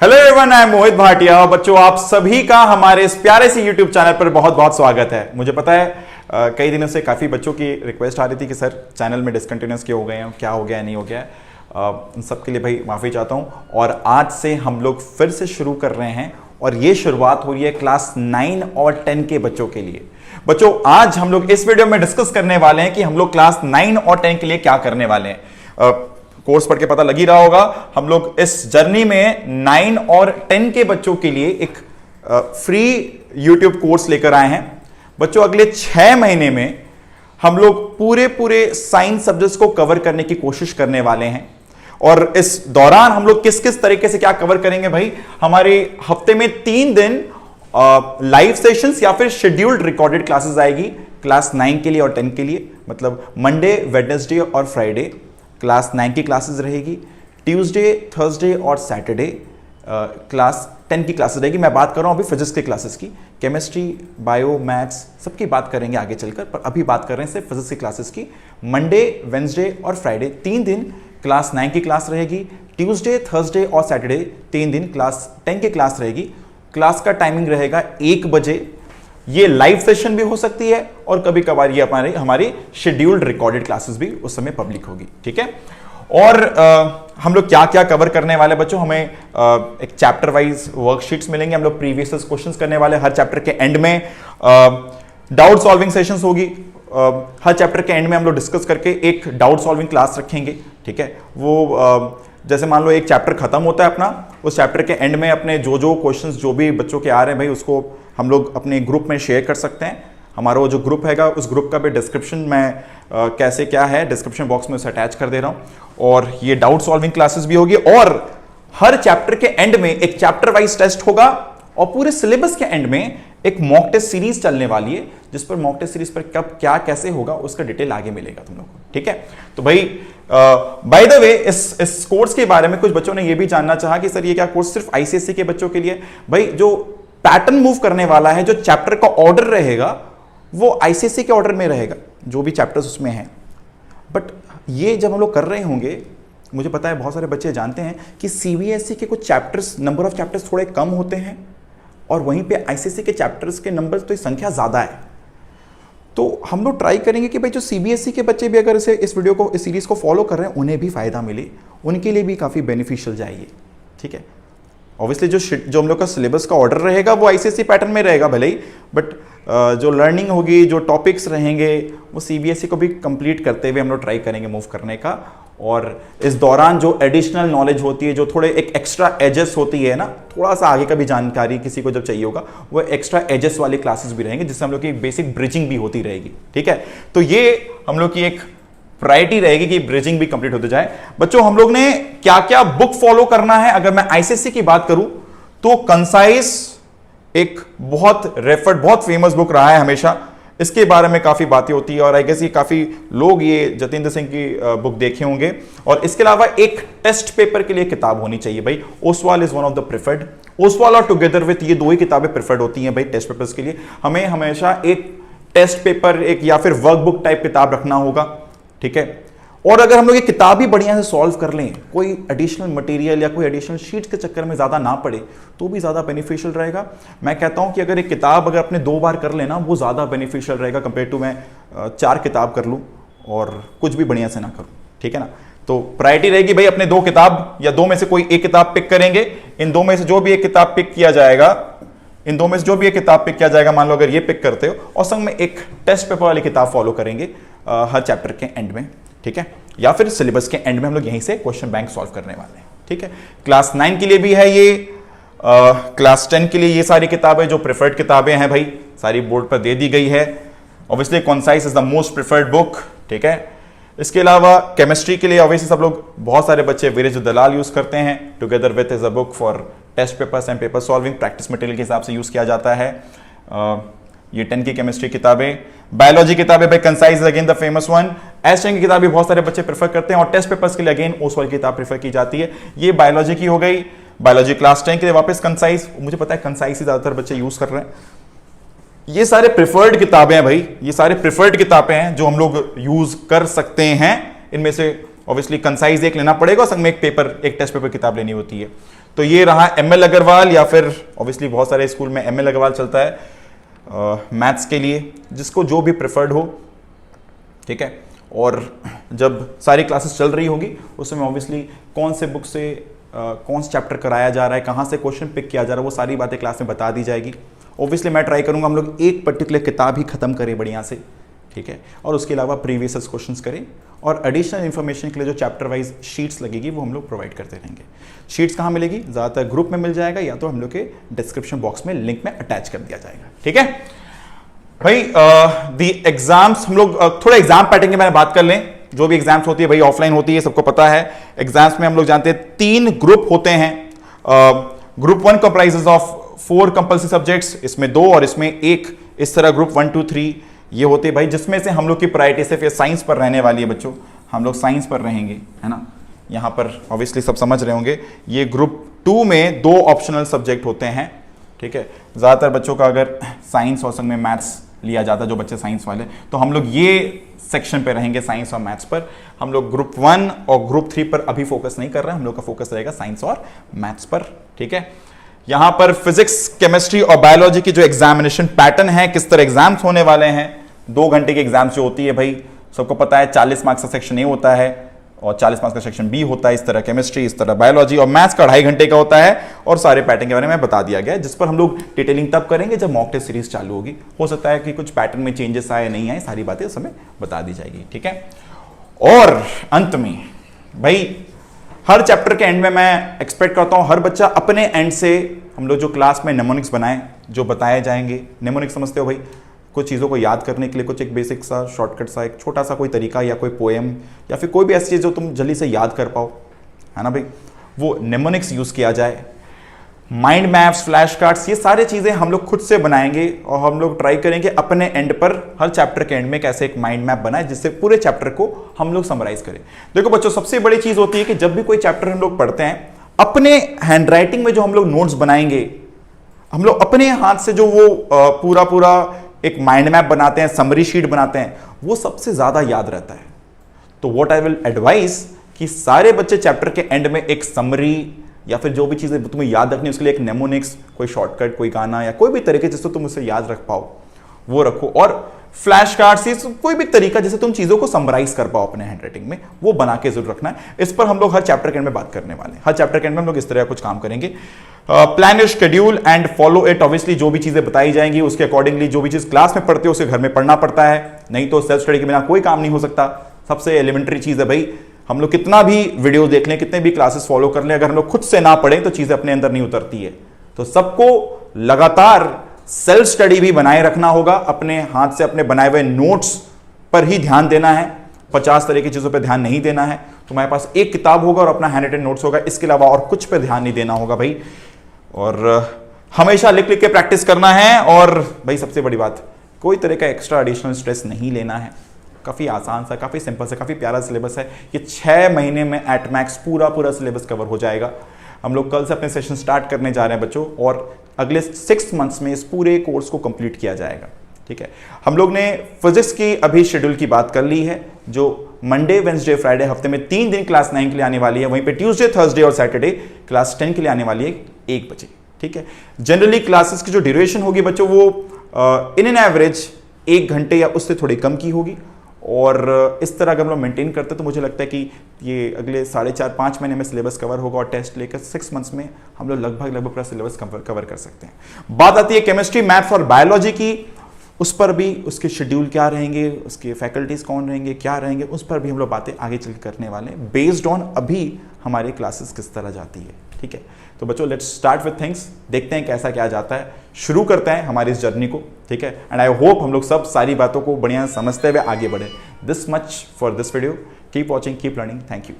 Hello everyone, I am मोहित भाटिया। बच्चों, आप सभी का हमारे इस प्यारे से यूट्यूब चैनल पर बहुत बहुत स्वागत है। मुझे पता है कई दिनों से काफ़ी बच्चों की रिक्वेस्ट आ रही थी कि सर चैनल में डिसकंटिन्यूस क्यों हो गए हैं, क्या हो गया नहीं हो गया है। उन सब के लिए भाई माफ़ी चाहता हूँ। और आज से हम लोग फिर से शुरू कर रहे हैं और ये शुरुआत हो रही है क्लास 9 और 10 के बच्चों के लिए। बच्चों, आज हम लोग इस वीडियो में डिस्कस करने वाले हैं कि हम लोग क्लास 9 और 10 के लिए क्या करने वाले हैं। कोर्स पढ़ के पता लग ही रहा होगा, हम लोग इस जर्नी में 9 और 10 के बच्चों के लिए एक फ्री यूट्यूब कोर्स लेकर आए हैं। बच्चों, अगले 6 महीने में हम लोग पूरे साइंस सब्जेक्ट्स को कवर करने की कोशिश करने वाले हैं। और इस दौरान हम लोग किस किस तरीके से क्या कवर करेंगे भाई, हमारे हफ्ते में 3 दिन लाइव सेशंस या फिर शेड्यूल्ड रिकॉर्डेड क्लासेस आएगी क्लास 9 के लिए और 10 के लिए। मतलब मंडे, वेडनेसडे और फ्राइडे क्लास 9 की क्लासेस रहेगी। ट्यूसडे, थर्सडे और सैटरडे क्लास 10 की क्लासेस रहेगी। मैं बात कर रहा हूं अभी फिजिक्स के क्लासेस की, केमिस्ट्री, बायो, मैथ्स सबकी बात करेंगे आगे चलकर, पर अभी बात कर रहे हैं सिर्फ फिजिक्स की क्लासेस की। मंडे, वेडनेसडे और फ्राइडे 3 दिन क्लास 9 की क्लास रहेगी। ट्यूसडे, थर्सडे और सैटरडे 3 दिन क्लास 10 की क्लास रहेगी। क्लास का टाइमिंग रहेगा 1 बजे। ये लाइव सेशन भी हो सकती है और कभी कभार ये हमारी शेड्यूल्ड रिकॉर्डेड क्लासेस भी उस समय पब्लिक होगी, ठीक है। और हम लोग क्या क्या कवर करने वाले बच्चों, हमें एक चैप्टर वाइज वर्कशीट्स मिलेंगे। हम लोग प्रीवियस क्वेश्चंस करने वाले, हर चैप्टर के एंड में डाउट सॉल्विंग सेशंस होगी। हर चैप्टर के एंड में हम लोग डिस्कस करके एक डाउट सॉल्विंग क्लास रखेंगे, ठीक है। वो जैसे मान लो एक चैप्टर खत्म होता है अपना, उस चैप्टर के एंड में अपने जो क्वेश्चंस जो भी बच्चों के आ रहे हैं भाई, उसको हम लोग अपने ग्रुप में शेयर कर सकते हैं। हमारा वो जो ग्रुप हैगा, उस ग्रुप का भी डिस्क्रिप्शन में कैसे क्या है डिस्क्रिप्शन बॉक्स में उसे अटैच कर दे रहा हूं। और ये डाउट सॉल्विंग क्लासेस भी होगी और हर चैप्टर के एंड में एक चैप्टर वाइज टेस्ट होगा और पूरे सिलेबस के एंड में एक मॉक टेस्ट सीरीज चलने वाली है, जिस पर मॉक टेस्ट सीरीज पर कब क्या कैसे होगा उसका डिटेल आगे मिलेगा तुम लोग को, ठीक है। तो भाई बाय द वे, इस कोर्स के बारे में कुछ बच्चों ने ये भी जानना चाहा कि सर ये क्या कोर्स सिर्फ आईसीएसई के बच्चों के लिए। भाई जो पैटर्न मूव करने वाला है, जो चैप्टर का ऑर्डर रहेगा वो आईसीएसई के ऑर्डर में रहेगा, जो भी चैप्टर्स उसमें हैं। बट ये जब हम लोग कर रहे होंगे, मुझे पता है बहुत सारे बच्चे जानते हैं कि सीबीएसई के कुछ चैप्टर्स, नंबर ऑफ चैप्टर्स थोड़े कम होते हैं और वहीं पे आईसीएसई के चैप्टर्स के नंबर तो संख्या ज्यादा है। तो हम लोग ट्राई करेंगे कि भाई जो सीबीएसई के बच्चे भी अगर इस वीडियो को, इस सीरीज को फॉलो कर रहे हैं, उन्हें भी फायदा मिले, उनके लिए भी काफी बेनिफिशियल जाइए, ठीक है। ऑब्वियसली जो हम लोग का सिलेबस का ऑर्डर रहेगा वो आईसीएसई पैटर्न में रहेगा भले ही, बट जो लर्निंग होगी, जो टॉपिक्स रहेंगे, वो सीबीएसई को भी कंप्लीट करते हुए हम लोग ट्राई करेंगे मूव करने का। और इस दौरान जो एडिशनल नॉलेज होती है, जो थोड़े एक एक्स्ट्रा एजेस होती है ना, थोड़ा सा आगे का भी जानकारी किसी को जब चाहिए होगा, वो एक्स्ट्रा एजेस वाली क्लासेस भी रहेंगे, जिससे हम लोग की बेसिक ब्रिजिंग भी होती रहेगी, ठीक है। तो ये हम लोग की एक प्रायोरिटी रहेगी कि ब्रिजिंग भी कंप्लीट होते जाए। बच्चों, हम लोग ने क्या क्या बुक फॉलो करना है, अगर मैं आईसीएसई की बात करूं तो कंसाइज एक बहुत रेफर्ड, बहुत फेमस बुक रहा है हमेशा। इसके बारे में काफी बातें होती है और आई गेस ये काफी लोग ये जतेंद्र सिंह की बुक देखे होंगे। और इसके अलावा एक टेस्ट पेपर के लिए किताब होनी चाहिए भाई। Oswal is one of the preferred. Oswal और टुगेदर विथ, ये 2 ही किताबें प्रेफर्ड होती हैं भाई टेस्ट पेपर्स के लिए। हमें हमेशा एक टेस्ट पेपर, एक या फिर वर्कबुक टाइप किताब रखना होगा, ठीक है। और अगर हम लोग ये किताब ही बढ़िया से सॉल्व कर लें, कोई एडिशनल मटेरियल या कोई एडिशनल शीट्स के चक्कर में ज्यादा ना पड़े, तो भी ज्यादा बेनिफिशियल रहेगा। मैं कहता हूं कि अगर एक किताब अगर अपने 2 बार कर लेना, वो ज्यादा बेनिफिशियल रहेगा कंपेयर टू मैं 4 किताब कर लूं और कुछ भी बढ़िया से ना करूं, ठीक है ना। तो प्रायोरिटी रहेगी भाई, अपने 2 किताब या 2 में से कोई एक किताब पिक करेंगे। इन 2 में से जो भी एक किताब पिक किया जाएगा, मान लो अगर ये पिक करते हो, और संग में एक टेस्ट पेपर वाली किताब फॉलो करेंगे हर चैप्टर के एंड में, ठीक है। या फिर सिलेबस के एंड में हम लोग यहीं से क्वेश्चन बैंक सॉल्व करने वाले हैं, ठीक है। क्लास 9 के लिए भी है ये, क्लास 10 के लिए ये सारी किताबें जो प्रेफर्ड किताबें हैं भाई, सारी बोर्ड पर दे दी गई है। Obviously concise is the most preferred book, ठीक है। इसके अलावा केमिस्ट्री के लिए ऑब्वियसली सब लोग, बहुत सारे बच्चे वीरेंद्र दलाल यूज करते हैं। Together with is a book for test papers and paper solving, practice material के हिसाब से यूज किया जाता है। ये 10 की केमिस्ट्री किताबें। बायोलॉजी किताबें भाई, concise again the famous one. एस10 की किताबें बहुत सारे बच्चे प्रेफर करते हैं और टेस्ट पेपर्स के लिए अगेन ओसवाल की किताब प्रेफर की जाती है। ये बायोलॉजी की हो गई। बायोलॉजी क्लास 10 के लिए वापस कंसाइज, मुझे पता है कंसाइज ही ज्यादातर बच्चे यूज कर रहे हैं। ये सारे प्रेफर्ड किताबें हैं भाई, ये सारे प्रेफर्ड किताबें हैं जो हम लोग यूज कर सकते हैं। इनमें से ऑब्वियसली कंसाइज एक लेना पड़ेगा और संग में एक टेस्ट पेपर किताब लेनी होती है। तो ये रहा ML अग्रवाल, या फिर ऑब्वियसली बहुत सारे स्कूल में ML अग्रवाल चलता है मैथ्स के लिए, जिसको जो भी प्रेफर्ड हो, ठीक है। और जब सारी क्लासेस चल रही होगी उस समय ऑब्वियसली कौन से बुक से कौन सा चैप्टर कराया जा रहा है, कहाँ से क्वेश्चन पिक किया जा रहा है, वो सारी बातें क्लास में बता दी जाएगी। ऑब्वियसली मैं ट्राई करूंगा हम लोग एक पर्टिकुलर किताब ही खत्म करें बढ़िया से, ठीक है, और उसके अलावा प्रीवियस क्वेश्चंस करें, और एडिशनल इन्फॉर्मेशन के लिए जो चैप्टर वाइज शीट्स लगेगी वो हम लोग प्रोवाइड करते रहेंगे। शीट्स कहाँ मिलेगी? ज़्यादातर ग्रुप में मिल जाएगा, या तो हम लोग के डिस्क्रिप्शन बॉक्स में लिंक में अटैच कर दिया जाएगा, ठीक है भाई। दी एग्जाम्स, हम लोग थोड़ा एग्जाम पैटर्न की मैंने बात कर लें। जो भी एग्जाम्स होती है भाई ऑफलाइन होती है, सबको पता है। एग्जाम्स में हम लोग जानते हैं 3 ग्रुप होते हैं। Group 1 comprises of 4 compulsory subjects, इसमें 2 और इसमें 1, इस तरह ग्रुप 1, 2, 3 ये होते हैं भाई, जिसमें से हम लोग की प्रायोरिटी सिर्फ ये साइंस पर रहने वाली है बच्चों, हम लोग साइंस पर रहेंगे, है ना। यहाँ पर ऑब्वियसली सब समझ रहे होंगे। ये ग्रुप 2 में 2 ऑप्शनल सब्जेक्ट होते हैं, ठीक है। ज़्यादातर बच्चों का अगर साइंस और संग में मैथ्स लिया जाता है, जो बच्चे साइंस वाले, तो हम लोग ये सेक्शन पे रहेंगे साइंस और मैथ्स पर। हम लोग ग्रुप 1 और ग्रुप 3 पर अभी फोकस नहीं कर रहे हैं, हम लोग का फोकस रहेगा साइंस और मैथ्स पर, ठीक है। यहां पर फिजिक्स, केमिस्ट्री और बायोलॉजी की जो एग्जामिनेशन पैटर्न है, किस तरह एग्जाम्स होने वाले हैं, 2 घंटे की एग्जाम्स जो होती है भाई सबको पता है, 40 मार्क्स का सेक्शन ए होता है और 40 मार्क्स का सेक्शन बी होता है, इस तरह केमिस्ट्री, इस तरह बायोलॉजी, और मैथ्स का 2.5 घंटे का होता है। और सारे पैटर्न के बारे में बता दिया गया है, जिस पर हम लोग डिटेलिंग तब करेंगे जब मॉक टेस्ट सीरीज चालू होगी। हो सकता है कि कुछ पैटर्न में चेंजेस आए नहीं आए, सारी बातें उस समय बता दी जाएगी, ठीक है। और अंत में भाई हर चैप्टर के एंड में मैं एक्सपेक्ट करता हूं हर बच्चा अपने एंड से हम लोग जो क्लास में नेमोनिक्स बनाए, जो बताए जाएंगे। नेमोनिक्स समझते हो भाई? कुछ चीज़ों को याद करने के लिए कुछ एक बेसिक सा शॉर्टकट सा एक छोटा सा कोई तरीका, या कोई पोएम, या फिर कोई भी ऐसी चीज़ जो तुम जल्दी से याद कर पाओ, है ना भाई, वो नेमोनिक्स यूज़ किया जाए। माइंड मैप्स, फ्लैश कार्ड्स, ये सारी चीज़ें हम लोग खुद से बनाएंगे, और हम लोग ट्राई करेंगे अपने एंड पर हर चैप्टर के एंड में कैसे एक माइंड मैप बनाए, जिससे पूरे चैप्टर को हम लोग समराइज करें। देखो बच्चों, सबसे बड़ी चीज़ होती है कि जब भी कोई चैप्टर हम लोग पढ़ते हैं, अपने हैंडराइटिंग में जो हम लोग नोट्स बनाएंगे, हम लोग अपने हाथ से जो वो पूरा एक माइंड मैप बनाते हैं, समरी शीट बनाते हैं, वो सबसे ज्यादा याद रहता है। तो व्हाट आई विल एडवाइस कि सारे बच्चे चैप्टर के एंड में एक समरी, या फिर जो भी चीजें तुम्हें याद रखनी, उसके लिए एक नेमोनिक्स, कोई शॉर्टकट, कोई गाना, या कोई भी तरीके जिससे तुम उसे याद रख पाओ वो रखो। और फ्लैश कार्ड्स, कोई भी तरीका जिससे तुम चीजों को समराइज कर पाओ अपने हैंडराइटिंग में, वो बना के जरूर रखना है। इस पर हम लोग हर चैप्टर के एंड में बात करने वाले हैं। हर चैप्टर के एंड में हम लोग इस तरह कुछ काम करेंगे। Plan your schedule and follow it. Obviously जो भी चीजें बताई जाएंगी उसके अकॉर्डिंगली, जो भी चीज क्लास में पढ़ते हो उसे घर में पढ़ना पड़ता है, नहीं तो सेल्फ स्टडी के बिना कोई काम नहीं हो सकता। सबसे एलिमेंट्री चीज है भाई, हम लोग कितना भी वीडियो देख लें, कितने भी क्लासेस फॉलो कर लें, अगर हम लोग खुद से ना पढ़ें तो चीजें अपने अंदर नहीं उतरती है। तो सबको लगातार सेल्फ स्टडी भी बनाए रखना होगा, अपने हाथ से अपने बनाए हुए नोट्स पर ही ध्यान देना है, 50 तरह की चीजों पर ध्यान नहीं देना है। तुम्हारे पास एक किताब होगा और अपना हैंड रिटन नोट्स होगा, इसके अलावा और कुछ पे ध्यान नहीं देना होगा भाई। और हमेशा लिख लिख के प्रैक्टिस करना है। और भाई सबसे बड़ी बात, कोई तरह का एक्स्ट्रा एडिशनल स्ट्रेस नहीं लेना है। काफ़ी आसान सा, काफ़ी सिंपल सा, काफ़ी प्यारा सिलेबस है। ये 6 महीने में एट मैक्स पूरा सिलेबस कवर हो जाएगा। हम लोग कल से अपने सेशन स्टार्ट करने जा रहे हैं बच्चों, और अगले 6 मंथ्स में इस पूरे कोर्स को कंप्लीट किया जाएगा, ठीक है। हम लोग ने फिजिक्स की अभी शेड्यूल की बात कर ली है, जो मंडे, वेंसडे, फ्राइडे हफ्ते में 3 दिन क्लास 9 के लिए आने वाली है। वहीं पे ट्यूसडे, थर्सडे और सैटरडे क्लास 10 के लिए आने वाली है 1 बजे, ठीक है। जनरली क्लासेस की जो ड्यूरेशन होगी बच्चों, वो इन एन एवरेज 1 घंटे या उससे थोड़ी कम की होगी। और इस तरह अगर हम लोग मेंटेन करते हैं तो मुझे लगता है कि ये अगले 4.5-5 महीने में सिलेबस कवर होगा, और टेस्ट लेकर 6 मंथ्स में हम लोग लगभग पूरा सिलेबस कवर कर सकते हैं। बात आती है केमिस्ट्री, मैथ्स और बायोलॉजी की, उस पर भी उसके शेड्यूल क्या रहेंगे, उसके फैकल्टीज कौन रहेंगे, क्या रहेंगे, उस पर भी हम लोग बातें आगे चल करने वाले हैं, बेस्ड ऑन अभी हमारी क्लासेस किस तरह जाती है, ठीक है। तो बच्चों लेट्स स्टार्ट विथ थिंग्स, देखते हैं कैसा क्या जाता है, शुरू करते हैं हमारी इस जर्नी को, ठीक है। एंड आई होप हम लोग सब सारी बातों को बढ़िया समझते हुए आगे बढ़े। This much for this video, keep watching, keep learning, thank you.